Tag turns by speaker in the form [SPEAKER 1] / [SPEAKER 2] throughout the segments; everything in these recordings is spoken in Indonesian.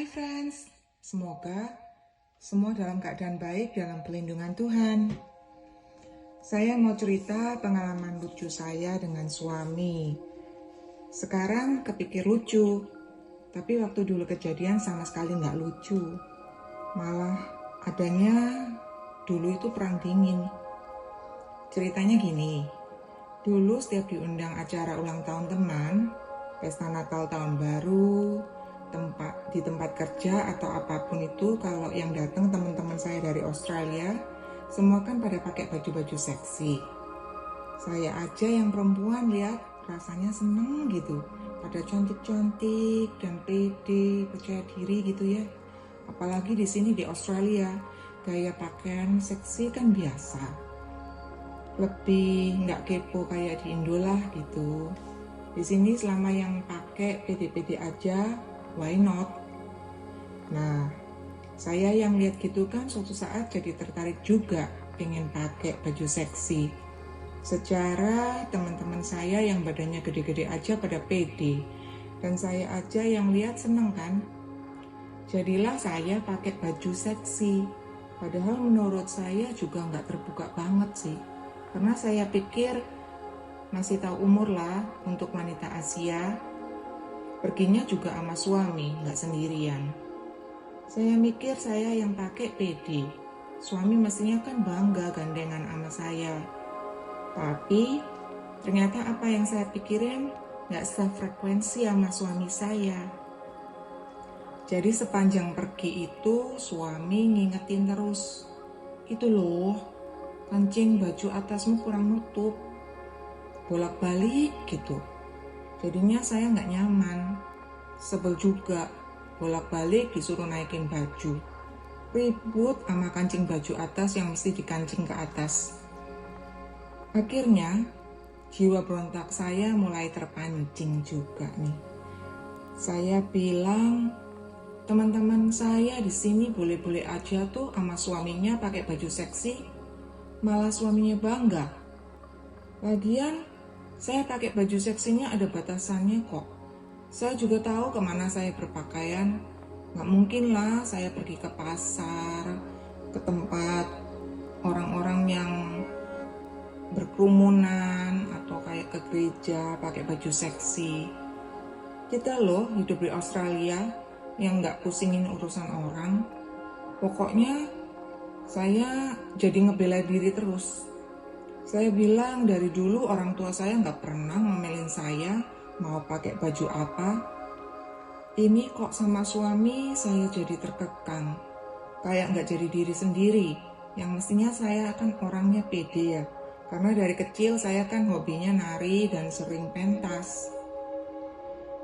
[SPEAKER 1] Hai friends, semoga semua dalam keadaan baik dalam pelindungan Tuhan. Saya mau cerita pengalaman lucu saya dengan suami. Sekarang kepikir lucu, tapi waktu dulu kejadian sama sekali nggak lucu. Malah adanya dulu itu perang dingin. Ceritanya gini, dulu setiap diundang acara ulang tahun teman, pesta Natal tahun baru, di tempat kerja atau apapun itu, kalau yang datang teman-teman saya dari Australia, semua kan pada pakai baju-baju seksi. Saya aja yang perempuan lihat rasanya seneng gitu, pada cantik-cantik dan pede, percaya diri gitu ya. Apalagi di sini di Australia, gaya pakaian seksi kan biasa. Lebih nggak kepo kayak di Indo lah gitu. Di sini selama yang pakai pede-pede aja, why not? Nah, saya yang lihat gitu kan suatu saat jadi tertarik juga pengen pakai baju seksi. Secara teman-teman saya yang badannya gede-gede aja pada pede, dan saya aja yang lihat seneng kan. Jadilah saya pakai baju seksi. Padahal menurut saya juga nggak terbuka banget sih. Karena saya pikir masih tahu umur lah untuk wanita Asia. Perginya juga sama suami, nggak sendirian. Saya mikir saya yang pakai pede. Suami mestinya kan bangga gandengan sama saya. Tapi ternyata apa yang saya pikirin nggak sefrekuensi sama suami saya. Jadi sepanjang pergi itu suami ngingetin terus. Itu loh, kancing baju atasmu kurang nutup. Bolak-balik gitu. Jadinya saya nggak nyaman. Sebel juga, bolak-balik disuruh naikin baju. Ribut sama kancing baju atas yang mesti dikancing ke atas. Akhirnya, jiwa berontak saya mulai terpancing juga nih. Saya bilang, teman-teman saya di sini boleh-boleh aja tuh sama suaminya pakai baju seksi, malah suaminya bangga. Lagian, saya pakai baju seksinya ada batasannya kok. Saya juga tahu kemana saya berpakaian. Gak mungkin lah saya pergi ke pasar, ke tempat orang-orang yang berkerumunan, atau kayak ke gereja pakai baju seksi. Kita loh hidup di Australia yang gak pusingin urusan orang. Pokoknya saya jadi ngebela diri terus. Saya bilang dari dulu orang tua saya nggak pernah ngomelin saya mau pakai baju apa. Ini kok sama suami saya jadi terkekang, kayak nggak jadi diri sendiri. Yang mestinya saya kan orangnya pede ya, karena dari kecil saya kan hobinya nari dan sering pentas.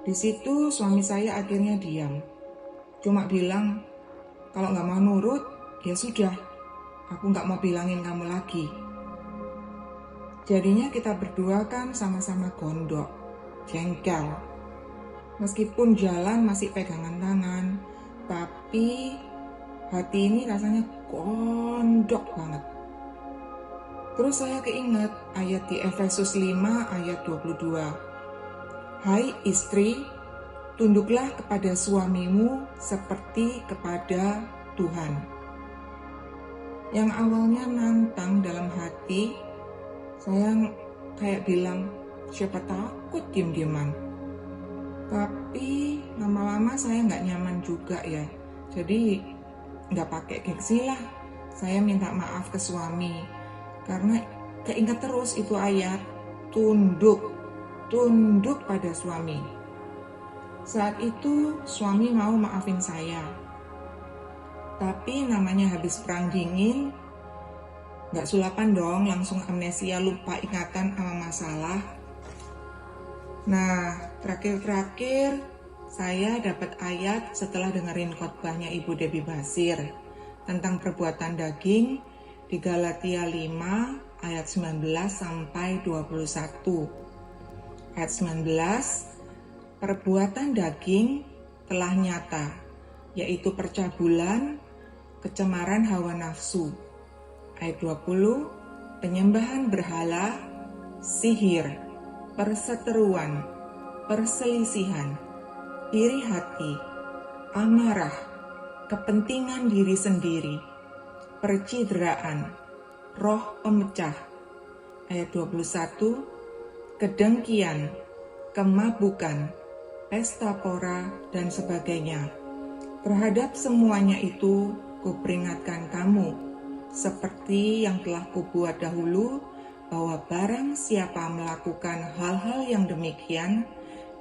[SPEAKER 1] Di situ suami saya akhirnya diam, cuma bilang kalau nggak mau nurut ya sudah, aku nggak mau bilangin kamu lagi. Jadinya kita berdua kan sama-sama gondok, jengkel. Meskipun jalan masih pegangan tangan, tapi hati ini rasanya gondok banget. Terus saya keinget ayat di Efesus 5 ayat 22. Hai istri, tunduklah kepada suamimu seperti kepada Tuhan. Yang awalnya nantang dalam hati, saya kayak bilang, siapa takut diem-dieman. Tapi lama-lama saya nggak nyaman juga ya. Jadi nggak pakai gengsi lah. Saya minta maaf ke suami. Karena keinget terus itu ayat, tunduk pada suami. Saat itu suami mau maafin saya. Tapi namanya habis perang dingin, gak sulapan dong, langsung amnesia, lupa ingatan sama masalah. Nah, terakhir saya dapat ayat setelah dengerin khotbahnya Ibu Debbie Basir tentang perbuatan daging di Galatia 5 ayat 19 sampai 21. Ayat 19, perbuatan daging telah nyata, yaitu percabulan, kecemaran hawa nafsu. Ayat 20, penyembahan berhala, sihir, perseteruan, perselisihan, iri hati, amarah, kepentingan diri sendiri, percideraan, roh pemecah. Ayat 21, kedengkian, kemabukan, pesta pora, dan sebagainya. Terhadap semuanya itu, kuperingatkan kamu, seperti yang telah kubuat dahulu, bahwa barang siapa melakukan hal-hal yang demikian,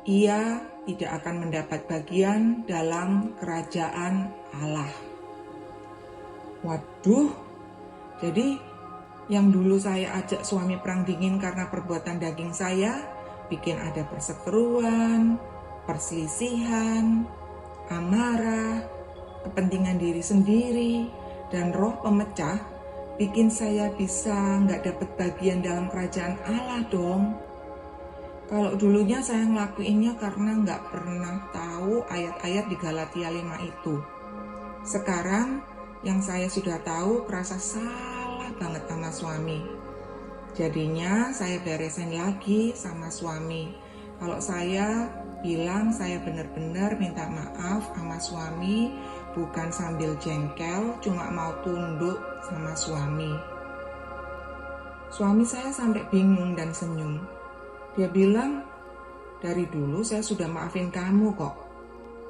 [SPEAKER 1] ia tidak akan mendapat bagian dalam kerajaan Allah. Waduh, jadi yang dulu saya ajak suami perang dingin karena perbuatan daging saya, bikin ada perseteruan, perselisihan, amarah, kepentingan diri sendiri, dan roh pemecah, bikin saya bisa nggak dapat bagian dalam kerajaan Allah dong. Kalau dulunya saya ngelakuinnya karena nggak pernah tahu ayat-ayat di Galatia 5 itu. Sekarang yang saya sudah tahu kerasa salah banget sama suami. Jadinya saya beresin lagi sama suami. Kalau saya bilang saya benar-benar minta maaf sama suami, bukan sambil jengkel, cuma mau tunduk sama suami. Suami saya sampai bingung dan senyum. Dia bilang, dari dulu saya sudah maafin kamu kok.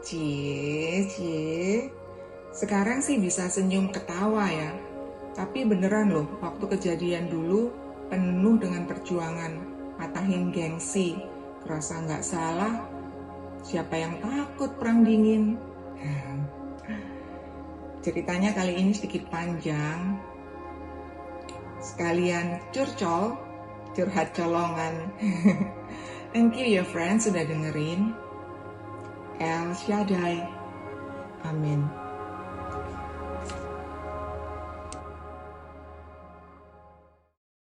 [SPEAKER 1] Cie. Sekarang sih bisa senyum ketawa ya. Tapi beneran loh, waktu kejadian dulu penuh dengan perjuangan. Patahin gengsi, kerasa nggak salah. Siapa yang takut perang dingin? Ceritanya kali ini sedikit panjang. Sekalian curhat colongan. Thank you ya friends sudah dengerin. El Shaddai.